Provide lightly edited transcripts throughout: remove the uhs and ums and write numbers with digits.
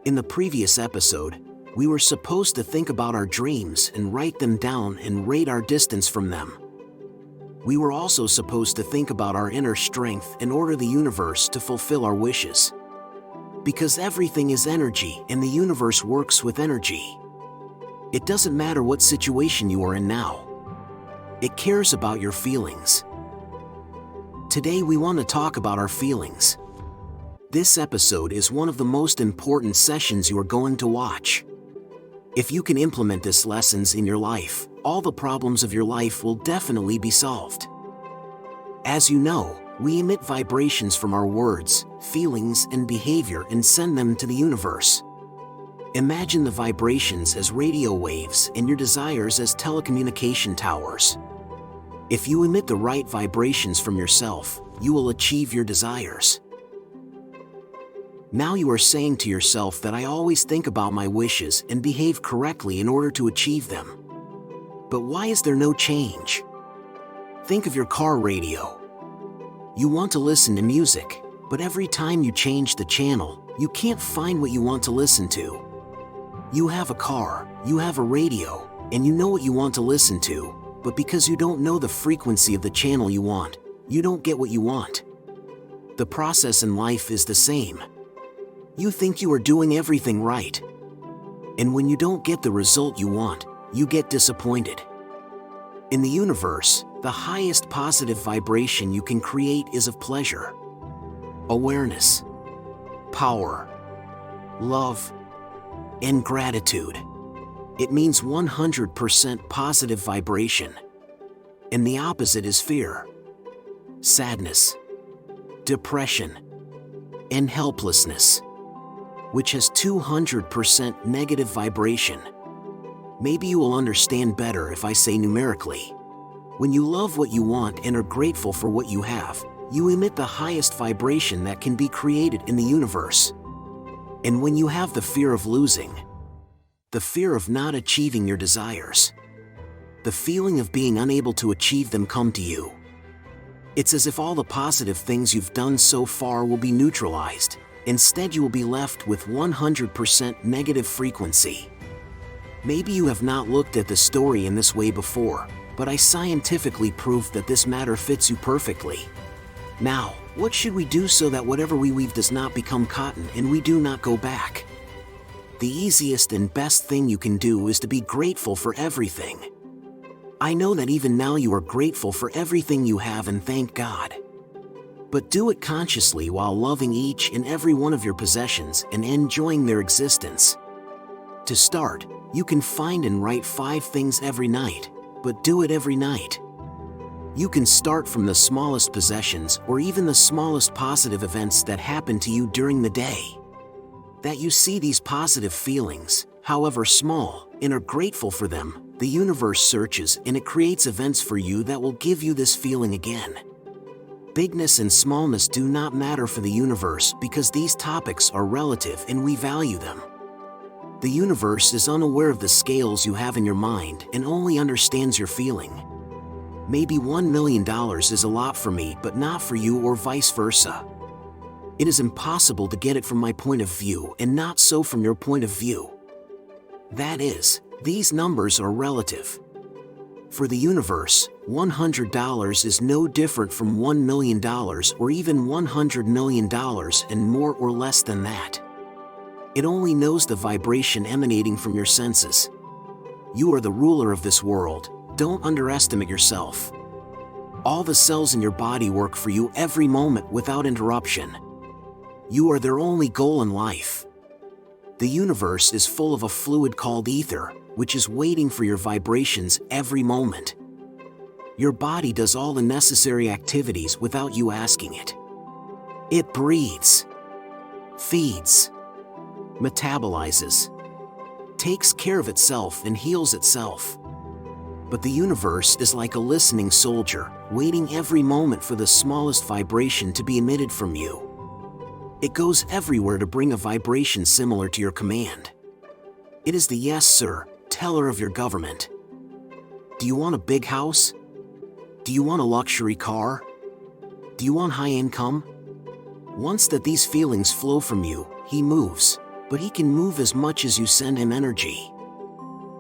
In the previous episode, we were supposed to think about our dreams and write them down and rate our distance from them. We were also supposed to think about our inner strength and order the universe to fulfill our wishes. Because everything is energy and the universe works with energy. It doesn't matter what situation you are in now. It cares about your feelings. Today we want to talk about our feelings. This episode is one of the most important sessions you are going to watch. If you can implement these lessons in your life, all the problems of your life will definitely be solved. As you know, we emit vibrations from our words, feelings, and behavior and send them to the universe. Imagine the vibrations as radio waves and your desires as telecommunication towers. If you emit the right vibrations from yourself, you will achieve your desires. Now you are saying to yourself that I always think about my wishes and behave correctly in order to achieve them. But why is there no change? Think of your car radio. You want to listen to music, but every time you change the channel, you can't find what you want to listen to. You have a car, you have a radio, and you know what you want to listen to, but because you don't know the frequency of the channel you want, you don't get what you want. The process in life is the same. You think you are doing everything right. And when you don't get the result you want, you get disappointed. In the universe, the highest positive vibration you can create is of pleasure, awareness, power, love, and gratitude. It means 100% positive vibration. And the opposite is fear, sadness, depression, and helplessness, which has 200% negative vibration. Maybe you will understand better if I say numerically. When you love what you want and are grateful for what you have, you emit the highest vibration that can be created in the universe. And when you have the fear of losing, the fear of not achieving your desires, the feeling of being unable to achieve them come to you. It's as if all the positive things you've done so far will be neutralized. Instead, you will be left with 100% negative frequency. Maybe you have not looked at the story in this way before, but I scientifically proved that this matter fits you perfectly. Now, what should we do so that whatever we weave does not become cotton and we do not go back? The easiest and best thing you can do is to be grateful for everything. I know that even now you are grateful for everything you have and thank God. But do it consciously while loving each and every one of your possessions and enjoying their existence. To start, you can find and write 5 things every night, but do it every night. You can start from the smallest possessions or even the smallest positive events that happen to you during the day. That you see these positive feelings, however small, and are grateful for them, the universe searches and it creates events for you that will give you this feeling again. Bigness and smallness do not matter for the universe because these topics are relative and we value them. The universe is unaware of the scales you have in your mind and only understands your feeling. Maybe $1 million is a lot for me but not for you or vice versa. It is impossible to get it from my point of view and not so from your point of view. That is, these numbers are relative. For the universe, $100 is no different from $1 million or even $100 million and more or less than that. It only knows the vibration emanating from your senses. You are the ruler of this world. Don't underestimate yourself. All the cells in your body work for you every moment without interruption. You are their only goal in life. The universe is full of a fluid called ether, which is waiting for your vibrations every moment. Your body does all the necessary activities without you asking it. It breathes, feeds, metabolizes, takes care of itself and heals itself. But the universe is like a listening soldier, waiting every moment for the smallest vibration to be emitted from you. It goes everywhere to bring a vibration similar to your command. It is the yes sir teller of your government. Do you want a big house? Do you want a luxury car? Do you want high income? Once that these feelings flow from you, he moves. but he can move as much as you send him energy.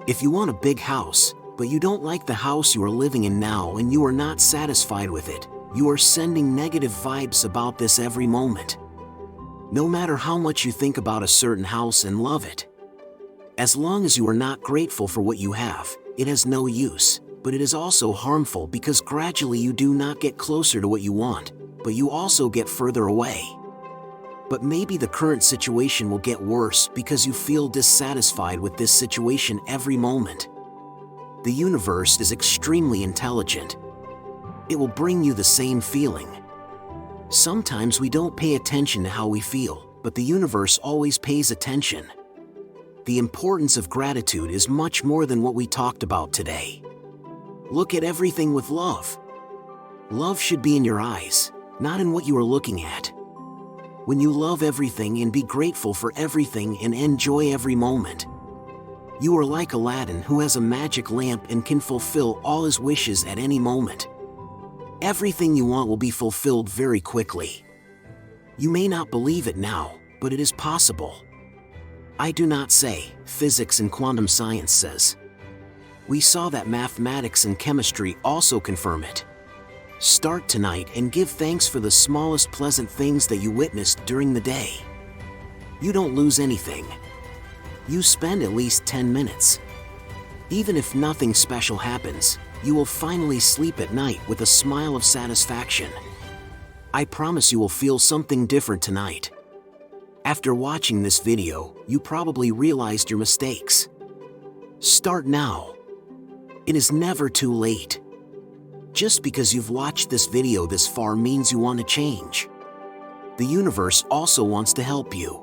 If you want a big house, but you don't like the house you are living in now and you are not satisfied with it, you are sending negative vibes about this every moment. No matter how much you think about a certain house and love it, as long as you are not grateful for what you have, it has no use, but it is also harmful because gradually you do not get closer to what you want, but you also get further away. But maybe the current situation will get worse because you feel dissatisfied with this situation every moment. The universe is extremely intelligent. It will bring you the same feeling. Sometimes we don't pay attention to how we feel, but the universe always pays attention. The importance of gratitude is much more than what we talked about today. Look at everything with love. Love should be in your eyes, not in what you are looking at. When you love everything and be grateful for everything and enjoy every moment, you are like Aladdin who has a magic lamp and can fulfill all his wishes at any moment. Everything you want will be fulfilled very quickly. You may not believe it now, but it is possible. I do not say, physics and quantum science says. We saw that mathematics and chemistry also confirm it. Start tonight and give thanks for the smallest pleasant things that you witnessed during the day. You don't lose anything. You spend at least 10 minutes. Even if nothing special happens, you will finally sleep at night with a smile of satisfaction. I promise you will feel something different tonight. After watching this video, you probably realized your mistakes. Start now. It is never too late. Just because you've watched this video this far means you want to change. The universe also wants to help you.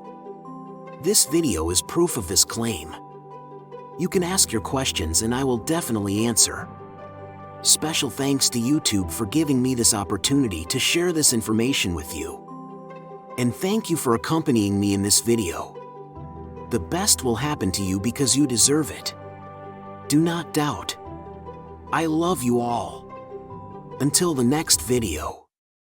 This video is proof of this claim. You can ask your questions and I will definitely answer. Special thanks to YouTube for giving me this opportunity to share this information with you. And thank you for accompanying me in this video. The best will happen to you because you deserve it. Do not doubt. I love you all. Until the next video.